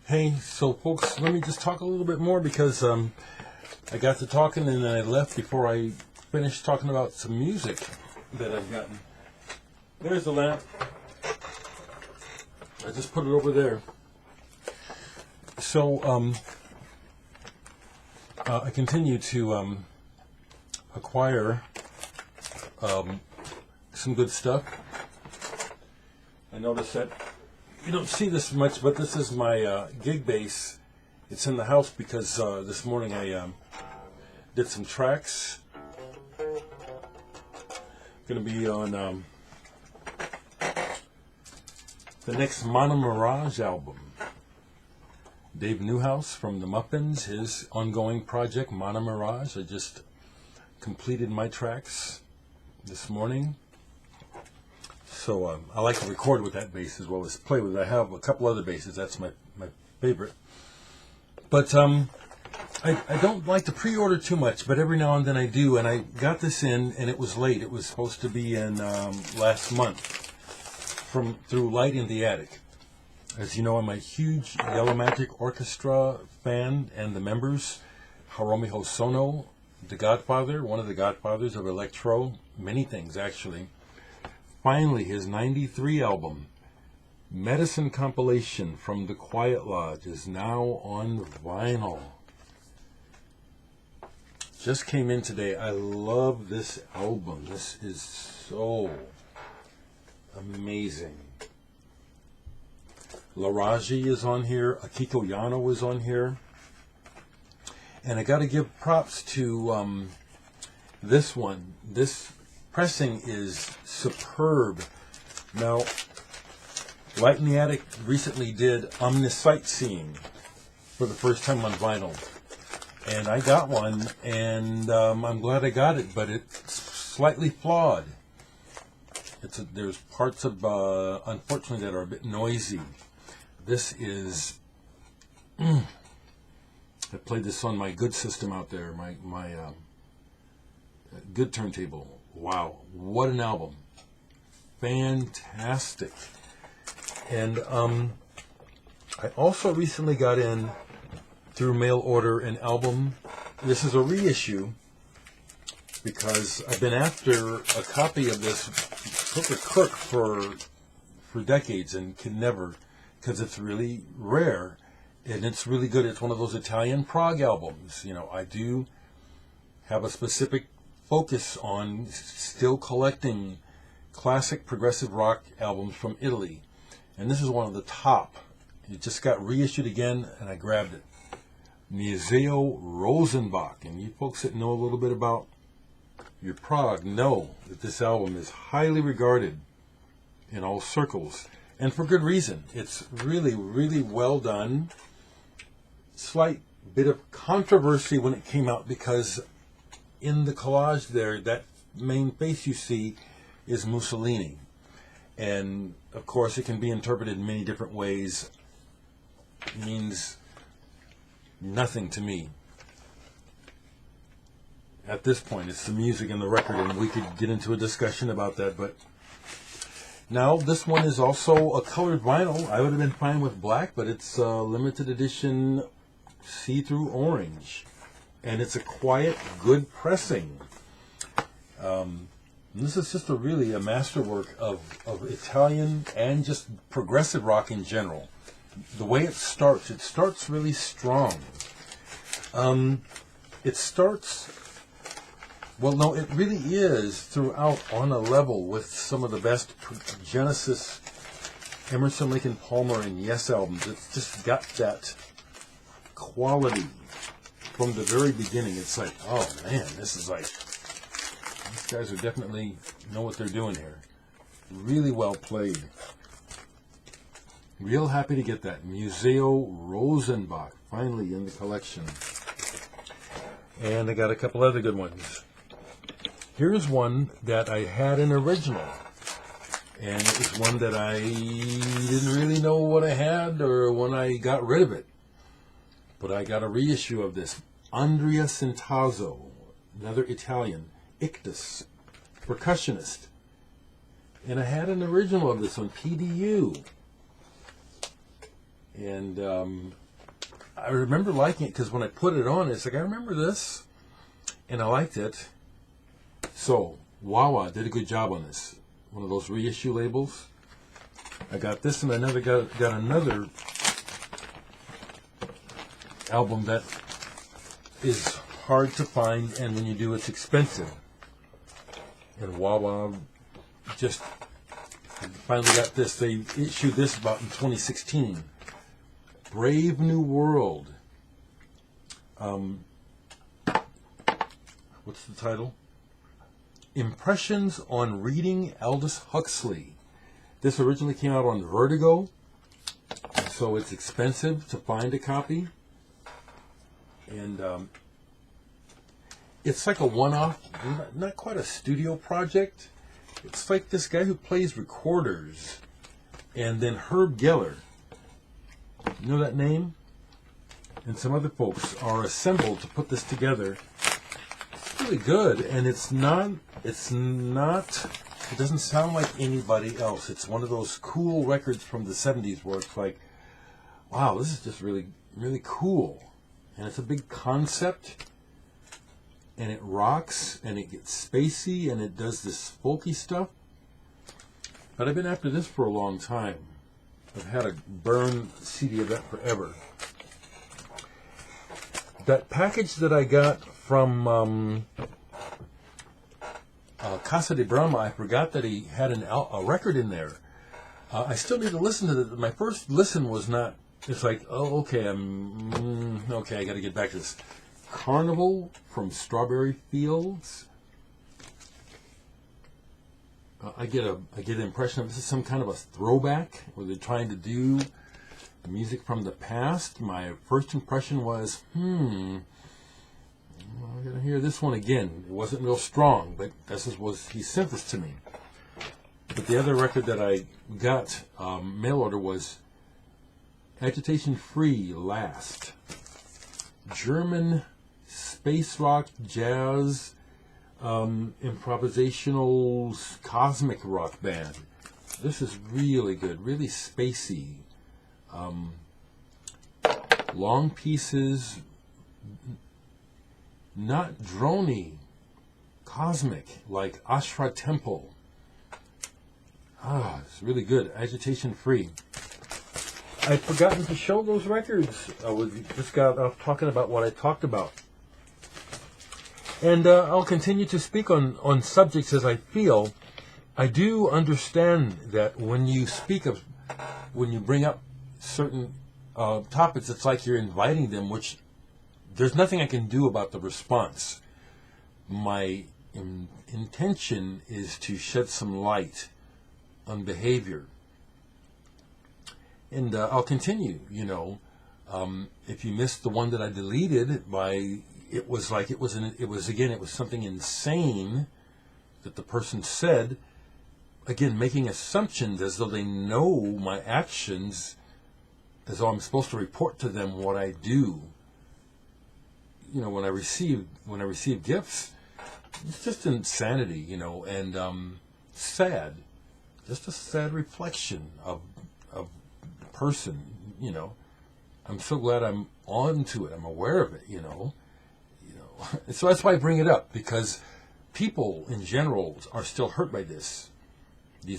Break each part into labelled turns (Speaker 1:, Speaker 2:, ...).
Speaker 1: Hey, so folks, let me just talk a little bit more because I got to talking and I left before I finished talking about some music that I've gotten. There's the lamp. I just put it over there. So I continue to acquire some good stuff. I noticed that you don't see this much, but this is my gig bass. It's in the house because this morning I did some tracks. Going to be on the next Mana Mirage album. Dave Newhouse from the Muffins, his ongoing project, Mana Mirage. I just completed my tracks this morning. So I like to record with that bass as well as play with it. I have a couple other basses. That's my favorite. But I don't like to pre-order too much, but every now and then I do. And I got this in, and it was late. It was supposed to be in last month through Light in the Attic. As you know, I'm a huge Yellow Magic Orchestra fan, and the members, Haruomi Hosono, the godfather, one of the godfathers of electro, many things actually. Finally, his 93 album, Medicine Compilation from the Quiet Lodge, is now on vinyl. Just came in today. I love this album. This is so amazing. Laraji is on here. Akiko Yano is on here. And I got to give props to this one. This pressing is superb. Now, Light in the Attic recently did Omnisightseeing for the first time on vinyl. And I got one, and I'm glad I got it, but it's slightly flawed. There's parts of, unfortunately, that are a bit noisy. This is... I played this on my good system out there, my good turntable. Wow, what an album. Fantastic. And I also recently got in, through mail order, an album. This is a reissue, because I've been after a copy of this Crook for decades and can never, because it's really rare, and it's really good. It's one of those Italian prog albums. You know, I do have a specific focus on still collecting classic progressive rock albums from Italy. And this is one of the top. It just got reissued again, and I grabbed it. Museo Rosenbach. And you folks that know a little bit about your prog know that this album is highly regarded in all circles. And for good reason. It's really, really well done. Slight bit of controversy when it came out, because in the collage there, that main face you see is Mussolini. And, of course, it can be interpreted in many different ways. It means nothing to me. At this point, it's the music and the record, and we could get into a discussion about that. But now, this one is also a colored vinyl. I would have been fine with black, but it's a limited edition see-through orange. And it's a quiet, good pressing. This is just really a masterwork of Italian and just progressive rock in general. The way it starts really strong. It starts, well, no, it really is throughout on a level with some of the best Genesis, Emerson, Lake and Palmer, and Yes albums. It's just got that quality. From the very beginning, it's like, oh man, this is like, these guys are definitely know what they're doing here. Really well played. Real happy to get that. Museo Rosenbach, finally in the collection. And I got a couple other good ones. Here's one that I had an original. And it was one that I didn't really know what I had or when I got rid of it. But I got a reissue of this. Andrea Centazzo, another Italian, Ictus, percussionist. And I had an original of this on PDU. And I remember liking it because when I put it on, it's like, I remember this, and I liked it. So, Wawa did a good job on this. One of those reissue labels. I got this, and I never got another album that is hard to find, and when you do, it's expensive. And Wawa just finally got this. They issued this about in 2016. Brave New World. What's the title? Impressions on Reading Aldous Huxley. This originally came out on Vertigo, so it's expensive to find a copy. And it's like a one-off, not quite a studio project. It's like this guy who plays recorders, and then Herb Geller, you know that name? And some other folks are assembled to put this together. It's really good, and it doesn't sound like anybody else. It's one of those cool records from the 70s where it's like, wow, this is just really, really cool. And it's a big concept, and it rocks, and it gets spacey, and it does this folky stuff. But I've been after this for a long time. I've had a burn CD of that forever. That package that I got from Casa de Brahma, I forgot that he had a record in there. I still need to listen to it. My first listen was not, it's like, oh, okay, okay, I got to get back to this. Carnival from Strawberry Fields. I get an impression of this is some kind of a throwback where they're trying to do music from the past. My first impression was, I'm going to hear this one again. It wasn't real strong, but he sent this to me. But the other record that I got mail order was Agitation Free Last. German space rock, jazz, improvisational cosmic rock band. This is really good, really spacey. Long pieces, not droney, cosmic, like Ashra Temple. It's really good. Agitation Free. I'd forgotten to show those records. I just got off talking about what I talked about. And I'll continue to speak on subjects as I feel. I do understand that when you bring up certain topics, it's like you're inviting them, which there's nothing I can do about the response. My intention is to shed some light on behavior. And I'll continue, if you missed the one that I deleted it was something insane that the person said, again, making assumptions as though they know my actions, as though I'm supposed to report to them what I do. When I receive gifts, it's just insanity, and sad. Just a sad reflection of the person, I'm so glad I'm on to it. I'm aware of it, So that's why I bring it up, because people in general are still hurt by these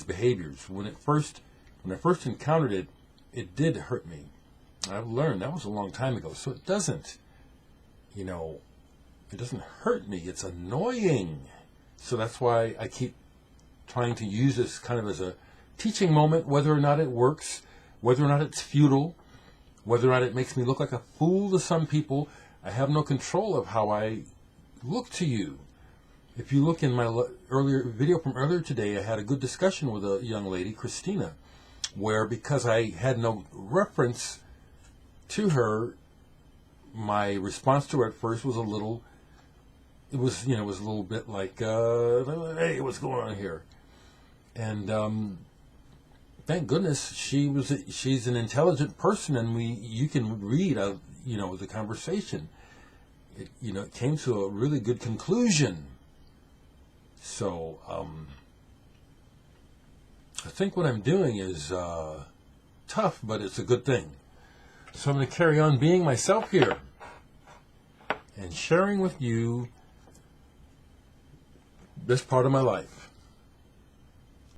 Speaker 1: behaviors. When I first encountered it, it did hurt me. I've learned that was a long time ago. So it doesn't, it doesn't hurt me. It's annoying. So that's why I keep trying to use this kind of as a teaching moment, whether or not it works, whether or not it's futile, whether or not it makes me look like a fool to some people. I have no control of how I look to you. If you look in my earlier video from earlier today, I had a good discussion with a young lady, Christina, where because I had no reference to her, my response to her at first was a little bit like, hey, what's going on here? And thank goodness she's an intelligent person, and you can read the conversation. It came to a really good conclusion. So I think what I'm doing is tough, but it's a good thing. So I'm going to carry on being myself here and sharing with you this part of my life.